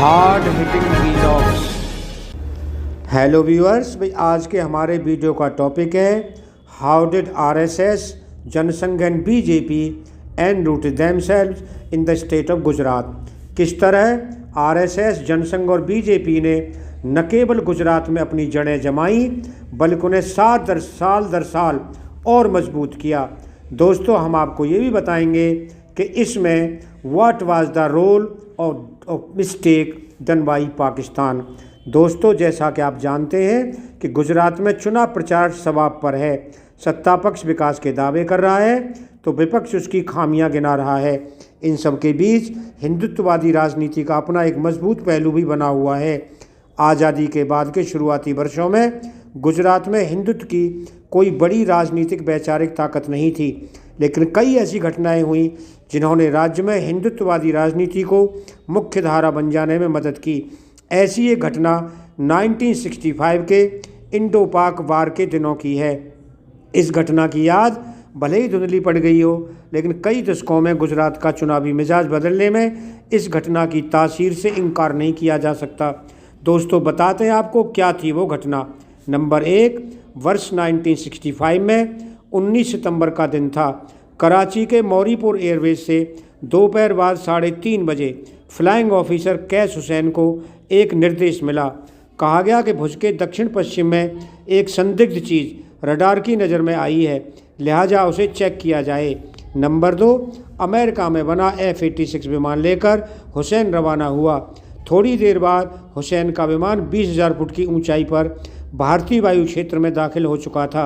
Hard hitting vlogs. Hello viewers, भाई आज के हमारे वीडियो का टॉपिक है how did RSS, Jan Sangh and BJP and rooted themselves in the state of Gujarat. किस तरह आरएसएस, जनसंघ और बीजेपी ने न केवल गुजरात में अपनी जड़ें जमाई बल्कि उन्हें साल दर साल और मजबूत किया। दोस्तों, हम आपको ये भी बताएंगे कि इसमें what was the role of mistake done by Pakistan. दोस्तों, जैसा कि आप जानते हैं कि गुजरात में चुनाव प्रचार सभा पर है। सत्ता पक्ष विकास के दावे कर रहा है तो विपक्ष उसकी खामियां गिना रहा है। इन सब के बीच हिंदुत्ववादी राजनीति का अपना एक मजबूत पहलू भी बना हुआ है। आज़ादी के बाद के शुरुआती वर्षों में गुजरात में हिंदुत्व की कोई बड़ी राजनीतिक वैचारिक ताकत नहीं थी, लेकिन कई ऐसी घटनाएं हुई जिन्होंने राज्य में हिंदुत्ववादी राजनीति को मुख्य धारा बन जाने में मदद की। ऐसी एक घटना 1965 के इंडो पाक वार के दिनों की है। इस घटना की याद भले ही धुंधली पड़ गई हो, लेकिन कई दशकों में गुजरात का चुनावी मिजाज बदलने में इस घटना की तासीर से इनकार नहीं किया जा सकता। दोस्तों, बताते हैं आपको क्या थी वो घटना। नंबर 1, वर्ष 1965 में 19 सितंबर का दिन था। कराची के मौरीपुर एयरवेज से दोपहर बाद 3:30 बजे फ्लाइंग ऑफिसर कैस हुसैन को एक निर्देश मिला। कहा गया कि भुज के दक्षिण पश्चिम में एक संदिग्ध चीज़ रडार की नज़र में आई है, लिहाजा उसे चेक किया जाए। नंबर 2, अमेरिका में बना F-86 विमान लेकर हुसैन रवाना हुआ। थोड़ी देर बाद हुसैन का विमान 20,000 फुट की ऊंचाई पर भारतीय वायु क्षेत्र में दाखिल हो चुका था।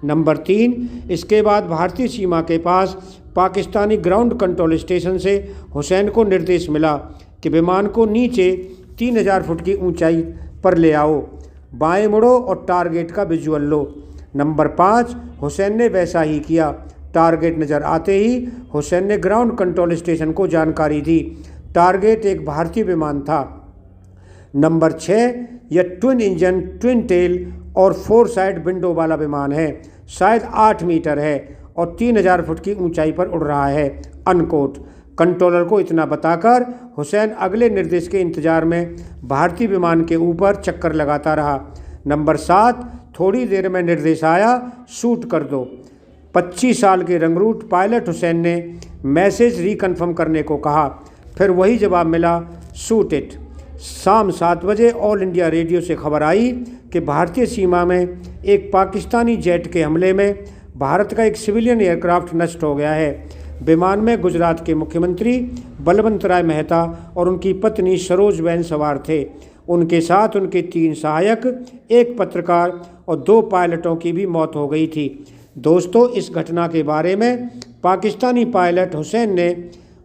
नंबर 3, इसके बाद भारतीय सीमा के पास पाकिस्तानी ग्राउंड कंट्रोल स्टेशन से हुसैन को निर्देश मिला कि विमान को नीचे 3,000 फुट की ऊंचाई पर ले आओ, बाएं मुड़ो और टारगेट का विजुअल लो। नंबर 5, हुसैन ने वैसा ही किया। टारगेट नज़र आते ही हुसैन ने ग्राउंड कंट्रोल स्टेशन को जानकारी दी। टारगेट एक भारतीय विमान था। नंबर 6, यह ट्विन इंजन, ट्विन टेल और 4 साइड विंडो वाला विमान है। शायद 8 मीटर है और 3,000 फुट की ऊंचाई पर उड़ रहा है। अनकोट। कंट्रोलर को इतना बताकर हुसैन अगले निर्देश के इंतजार में भारतीय विमान के ऊपर चक्कर लगाता रहा। नंबर 7, थोड़ी देर में निर्देश आया, शूट कर दो। 25 साल के रंगरूट पायलट हुसैन ने मैसेज रिकन्फर्म करने को कहा। फिर वही जवाब मिला, शूट इट। शाम 7 बजे ऑल इंडिया रेडियो से खबर आई कि भारतीय सीमा में एक पाकिस्तानी जेट के हमले में भारत का एक सिविलियन एयरक्राफ्ट नष्ट हो गया है। विमान में गुजरात के मुख्यमंत्री बलवंत राय मेहता और उनकी पत्नी सरोजबेन सवार थे। उनके साथ उनके 3 सहायक, 1 पत्रकार और 2 पायलटों की भी मौत हो गई थी। दोस्तों, इस घटना के बारे में पाकिस्तानी पायलट हुसैन ने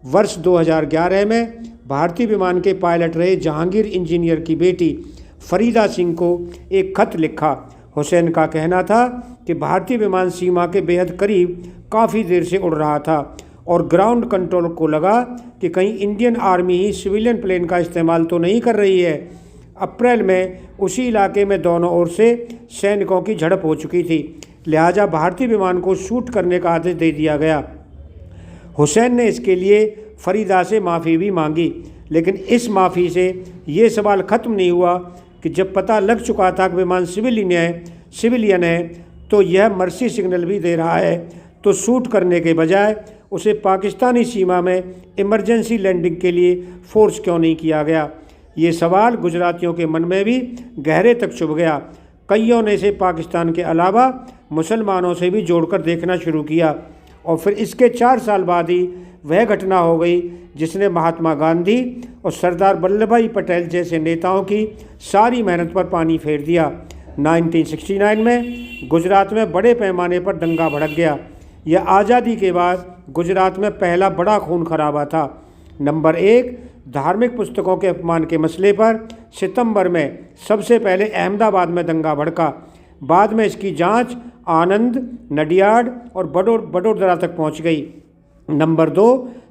वर्ष 2011 में भारतीय विमान के पायलट रहे जहांगीर इंजीनियर की बेटी फरीदा सिंह को एक खत लिखा। हुसैन का कहना था कि भारतीय विमान सीमा के बेहद करीब काफ़ी देर से उड़ रहा था और ग्राउंड कंट्रोल को लगा कि कहीं इंडियन आर्मी ही सिविलियन प्लेन का इस्तेमाल तो नहीं कर रही है। अप्रैल में उसी इलाके में दोनों ओर से सैनिकों की झड़प हो चुकी थी, लिहाजा भारतीय विमान को शूट करने का आदेश दे दिया गया। हुसैन ने इसके लिए फरीदा से माफ़ी भी मांगी, लेकिन इस माफ़ी से ये सवाल ख़त्म नहीं हुआ कि जब पता लग चुका था कि विमान सिविलियन है तो यह मर्सी सिग्नल भी दे रहा है, तो शूट करने के बजाय उसे पाकिस्तानी सीमा में इमरजेंसी लैंडिंग के लिए फोर्स क्यों नहीं किया गया। ये सवाल गुजरातियों के मन में भी गहरे तक चुभ गया। कईयों ने इसे पाकिस्तान के अलावा मुसलमानों से भी जोड़कर देखना शुरू किया और फिर इसके 4 साल बाद ही वह घटना हो गई जिसने महात्मा गांधी और सरदार वल्लभ भाई पटेल जैसे नेताओं की सारी मेहनत पर पानी फेर दिया। 1969 में गुजरात में बड़े पैमाने पर दंगा भड़क गया। यह आज़ादी के बाद गुजरात में पहला बड़ा खून खराबा था। नंबर 1, धार्मिक पुस्तकों के अपमान के मसले पर सितंबर में सबसे पहले अहमदाबाद में दंगा भड़का। बाद में इसकी जांच आनंद, नडियाड और बड़ोदरा तक पहुंच गई। नंबर 2,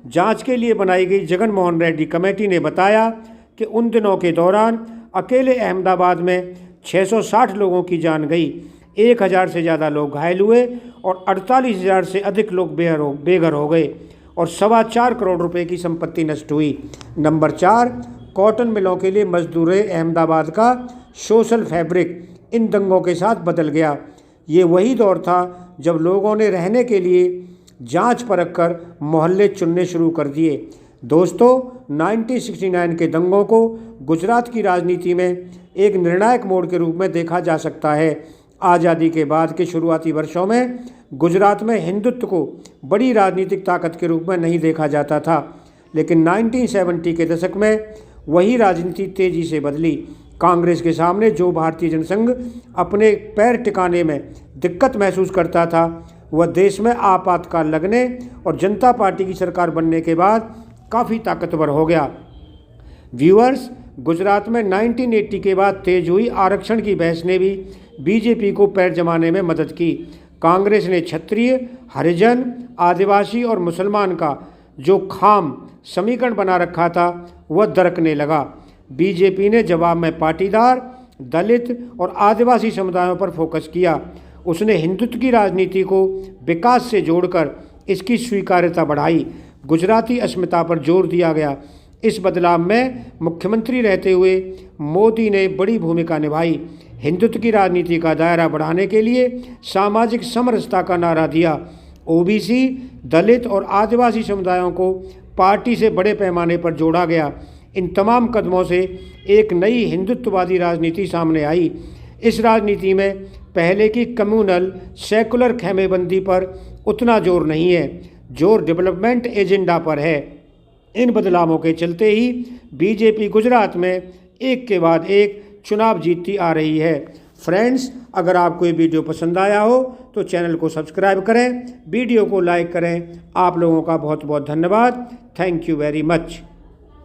जांच के लिए बनाई गई जगन मोहन रेड्डी कमेटी ने बताया कि उन दिनों के दौरान अकेले अहमदाबाद में 660 लोगों की जान गई, 1,000 से ज़्यादा लोग घायल हुए और 48,000 से अधिक लोग बेघर हो गए और 4.25 करोड़ रुपए की संपत्ति नष्ट हुई। नंबर 4, कॉटन मिलों के लिए मजदूर अहमदाबाद का सोशल फैब्रिक इन दंगों के साथ बदल गया। ये वही दौर था जब लोगों ने रहने के लिए जांच परख कर मोहल्ले चुनने शुरू कर दिए। दोस्तों, 1969 के दंगों को गुजरात की राजनीति में एक निर्णायक मोड़ के रूप में देखा जा सकता है। आज़ादी के बाद के शुरुआती वर्षों में गुजरात में हिंदुत्व को बड़ी राजनीतिक ताकत के रूप में नहीं देखा जाता था, लेकिन 1970 के दशक में वही राजनीति तेजी से बदली। कांग्रेस के सामने जो भारतीय जनसंघ अपने पैर टिकाने में दिक्कत महसूस करता था, वह देश में आपातकाल लगने और जनता पार्टी की सरकार बनने के बाद काफ़ी ताकतवर हो गया। व्यूअर्स, गुजरात में 1980 के बाद तेज हुई आरक्षण की बहस ने भी बीजेपी को पैर जमाने में मदद की। कांग्रेस ने क्षत्रिय, हरिजन, आदिवासी और मुसलमान का जो खाम समीकरण बना रखा था वह दरकने लगा। बीजेपी ने जवाब में पाटीदार, दलित और आदिवासी समुदायों पर फोकस किया। उसने हिंदुत्व की राजनीति को विकास से जोड़कर इसकी स्वीकार्यता बढ़ाई। गुजराती अस्मिता पर जोर दिया गया। इस बदलाव में मुख्यमंत्री रहते हुए मोदी ने बड़ी भूमिका निभाई। हिंदुत्व की राजनीति का दायरा बढ़ाने के लिए सामाजिक समरसता का नारा दिया। ओबीसी, दलित और आदिवासी समुदायों को पार्टी से बड़े पैमाने पर जोड़ा गया। इन तमाम कदमों से एक नई हिंदुत्ववादी राजनीति सामने आई। इस राजनीति में पहले की कम्युनल सेकुलर खेमेबंदी पर उतना जोर नहीं है, जोर डेवलपमेंट एजेंडा पर है। इन बदलावों के चलते ही बीजेपी गुजरात में एक के बाद एक चुनाव जीतती आ रही है। फ्रेंड्स, अगर आपको ये वीडियो पसंद आया हो तो चैनल को सब्सक्राइब करें, वीडियो को लाइक करें। आप लोगों का बहुत बहुत धन्यवाद। Thank you very much.